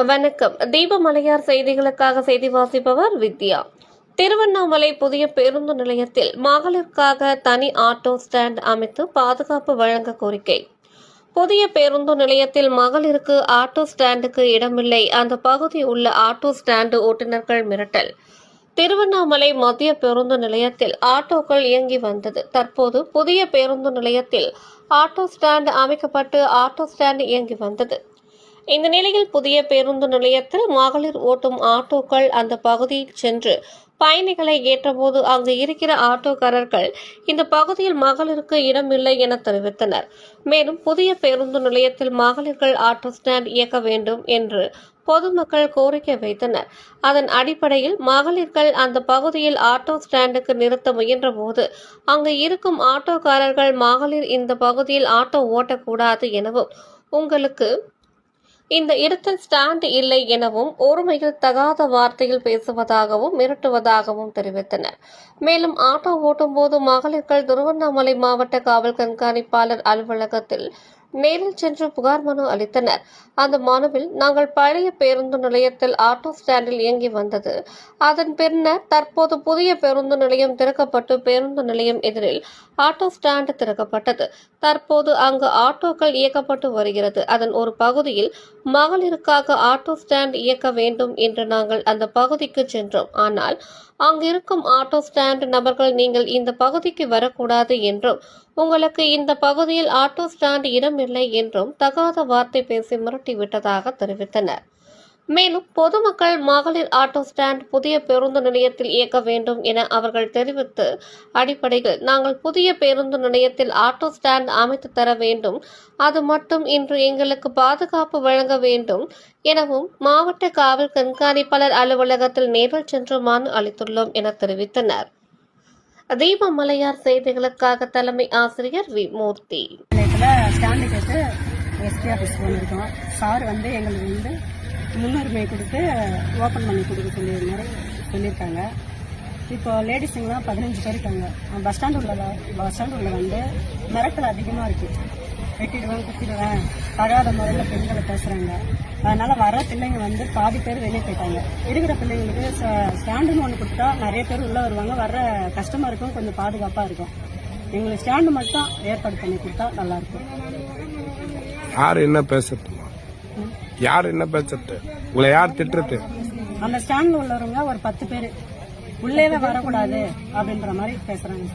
வணக்கம். தீபமலையார் செய்திகளுக்காக செய்தி வாசிப்பவர் வித்யா. திருவண்ணாமலை புதிய பேருந்து நிலையத்தில் மகளிருக்காக தனி ஆட்டோ ஸ்டாண்ட் அமைத்து பாதுகாப்பு வழங்க கோரிக்கை. புதிய பேருந்து நிலையத்தில் மகளிருக்கு ஆட்டோ ஸ்டாண்டுக்கு இடமில்லை. அந்த பகுதியில் உள்ள ஆட்டோ ஸ்டாண்டு ஓட்டுநர்கள் மிரட்டல். திருவண்ணாமலை மத்திய பேருந்து நிலையத்தில் ஆட்டோக்கள் இயங்கி வந்தது. தற்போது புதிய பேருந்து நிலையத்தில் ஆட்டோ ஸ்டாண்ட் அமைக்கப்பட்டு ஆட்டோ ஸ்டாண்ட் இயங்கி வந்தது. இந்த நிலையில் புதிய பேருந்து நிலையத்தில் மகளிர் ஓட்டும் ஆட்டோக்கள் அந்த பகுதியில் சென்று பயணிகளை ஏற்றபோது அங்கு இருக்கிற ஆட்டோக்காரர்கள் இந்த பகுதியில் மகளிருக்கு இடமில்லை என தெரிவித்தனர். மேலும் புதிய பேருந்து நிலையத்தில் மகளிர்கள் ஆட்டோ ஸ்டாண்ட் இயக்க வேண்டும் என்று பொதுமக்கள் கோரிக்கை வைத்தனர். அதன் அடிப்படையில் மகளிர்கள் அந்த பகுதியில் ஆட்டோ ஸ்டாண்டுக்கு நிறுத்த முயன்றபோது அங்கு இருக்கும் ஆட்டோக்காரர்கள் மகளிர் இந்த பகுதியில் ஆட்டோ ஓட்டக்கூடாது எனவும், உங்களுக்கு இந்த இடத்தில் ஸ்டாண்ட் இல்லை எனவும், ஒருமையில் தகாத வார்த்தையில் பேசுவதாகவும் மிரட்டுவதாகவும் தெரிவித்தனர். மேலும் ஆட்டோ ஓட்டும் போது மகளிர்கள் திருவண்ணாமலை மாவட்ட காவல் கண்காணிப்பாளர் அலுவலகத்தில் நேரில் சென்று புகார் மனு அளித்தனர். அந்த மனுவில், நாங்கள் பழைய பேருந்து நிலையத்தில் ஆட்டோ ஸ்டாண்டில் இயங்கி வந்தது. அதன் பின்னர் தற்போது புதிய பேருந்து நிலையம் திறக்கப்பட்டு பேருந்து நிலையம் எதிரில் ஆட்டோ ஸ்டாண்ட் திறக்கப்பட்டது. தற்போது அங்கு ஆட்டோக்கள் இயக்கப்பட்டு வருகிறது. அதன் ஒரு பகுதியில் மகளிருக்காக ஆட்டோ ஸ்டாண்ட் இயக்க வேண்டும் என்று நாங்கள் அந்த பகுதிக்கு சென்றோம். ஆனால் அங்கிருக்கும் ஆட்டோ ஸ்டாண்ட் நபர்கள், நீங்கள் இந்த பகுதிக்கு வரக்கூடாது என்றும், உங்களுக்கு இந்த பகுதியில் ஆட்டோ ஸ்டாண்ட் இடமில்லை என்றும் தகாத வார்த்தை பேசி மிரட்டிவிட்டதாக தெரிவித்தனர். மேலும் பொதுமக்கள் மகளிர் ஆட்டோ ஸ்டாண்ட் புதிய பேருந்து நிலையத்தில் இயக்க வேண்டும் என அவர்கள் தெரிவித்த அடிப்படையில் நாங்கள் புதிய பேருந்து நிலையத்தில் ஆட்டோ ஸ்டாண்ட் அமைத்து தர வேண்டும். அது மட்டும் இன்று எங்களுக்கு பாதுகாப்பு வழங்க வேண்டும் எனவும் மாவட்ட காவல் கண்காணிப்பாளர் அலுவலகத்தில் நேரில் சென்று மனு அளித்துள்ளோம் என தெரிவித்தனர். தீபமலையார் செய்திகளுக்காக தலைமை ஆசிரியர் வி. மூர்த்தி. சார் எங்களுக்கு முன்னுரிமை கொடுத்து ஓப்பன் பண்ணி கொடுக்க சொல்லியிருக்காங்க. இப்போ லேடிஸுங்களாம் 15 பேர் இருக்காங்க. பஸ் ஸ்டாண்ட் உள்ள மிரட்டல் அதிகமாக இருக்குது. வெட்டிடுவேன், குத்திடுவேன், தகாத முறையில் பெண்களை பேசுகிறாங்க. அதனால் வர பிள்ளைங்க பாதி பேர் வெளியே போயிட்டாங்க. இருக்கிற பிள்ளைங்களுக்கு ஸ்டாண்டுன்னு ஒன்று கொடுத்தா நிறைய பேர் உள்ளே வருவாங்க. வர்ற கஸ்டமருக்கும் கொஞ்சம் பாதுகாப்பாக இருக்கும். எங்களுக்கு ஸ்டாண்டு மட்டும் ஏற்பாடு பண்ணி கொடுத்தா நல்லாயிருக்கும். யார் என்ன பேசுறது? உங்களை யார் திட்டுறது? அந்த ஸ்டாண்ட்ல உள்ளவங்க ஒரு 10 பேர் உள்ளே வரக்கூடாது அப்படின்ற மாதிரி பேசுறாங்க சார்.